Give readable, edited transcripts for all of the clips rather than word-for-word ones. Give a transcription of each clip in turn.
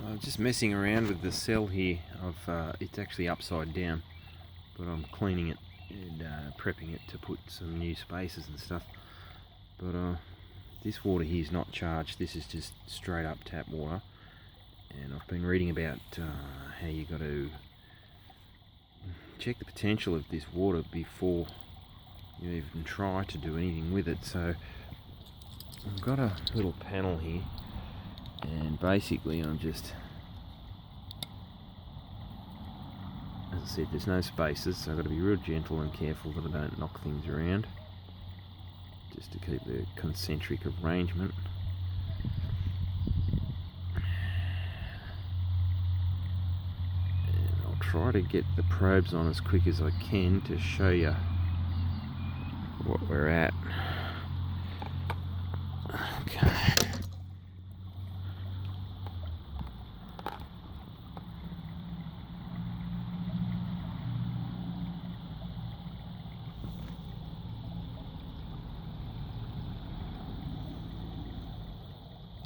I'm just messing around with the cell here. It's actually upside down, but I'm cleaning it and prepping it to put some new spaces and stuff. But this water here is not charged. This is just straight up tap water, and I've been reading about how you got to check the potential of this water before you even try to do anything with it. So I've got a little panel here, and basically I'm just, as I said, there's no spaces, so I've got to be real gentle and careful that I don't knock things around, just to keep the concentric arrangement. And I'll try to get the probes on as quick as I can to show you what we're at. Okay.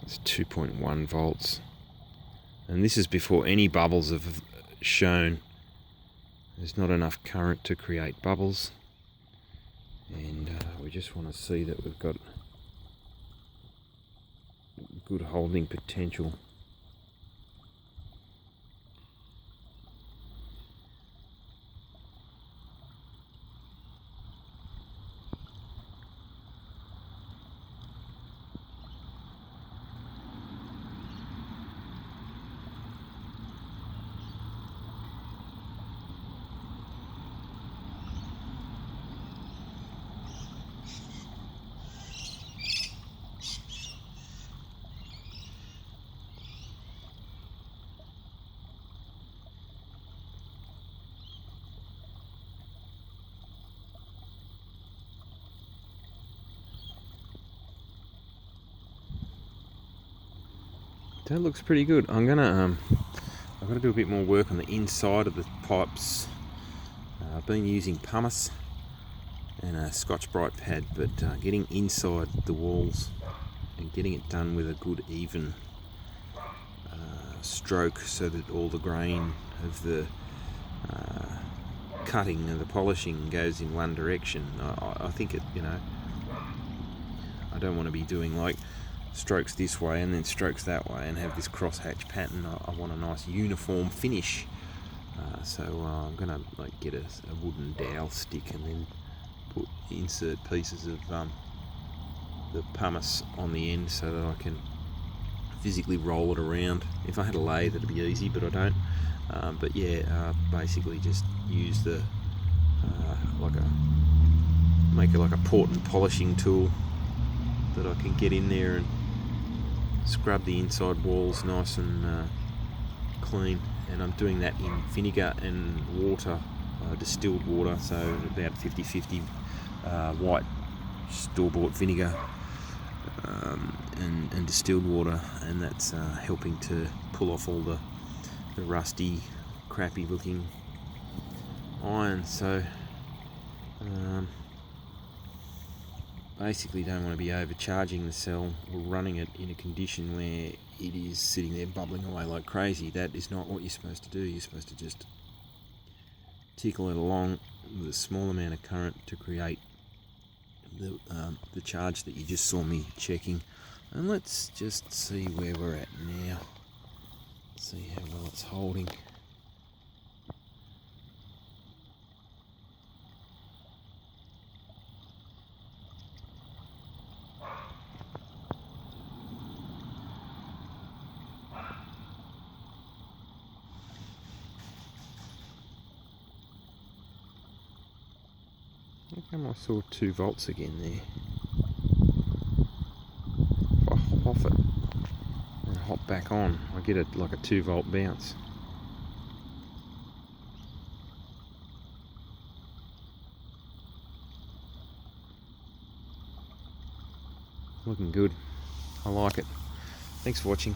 It's 2.1 volts, and this is before any bubbles have shown. There's not enough current to create bubbles, and we just want to see that we've got good holding potential. That looks pretty good. I'm gonna I've got to do a bit more work on the inside of the pipes. I've been using pumice and a Scotch-Brite pad, but getting inside the walls and getting it done with a good even stroke, so that all the grain of the cutting and the polishing goes in one direction. I think it, I don't want to be doing like strokes this way and then strokes that way and have this crosshatch pattern. I want a nice uniform finish. So I'm gonna get a wooden dowel stick and then insert pieces of the pumice on the end so that I can physically roll it around. If I had a lathe, that'd be easy, but I don't. But yeah, basically just use the make it like a port and polishing tool that I can get in there and scrub the inside walls nice and clean. And I'm doing that in vinegar and water, distilled water, so about 50-50 white store-bought vinegar and distilled water, and that's helping to pull off all the rusty, crappy looking iron. So basically don't want to be overcharging the cell or running it in a condition where it is sitting there bubbling away like crazy. That is not what you're supposed to do. You're supposed to just tickle it along with a small amount of current to create the charge that you just saw me checking. And let's just see where we're at now. See how well it's holding. How come I saw 2 volts again there? If I hop off it and hop back on, I get like a 2 volt bounce. Looking good. I like it. Thanks for watching.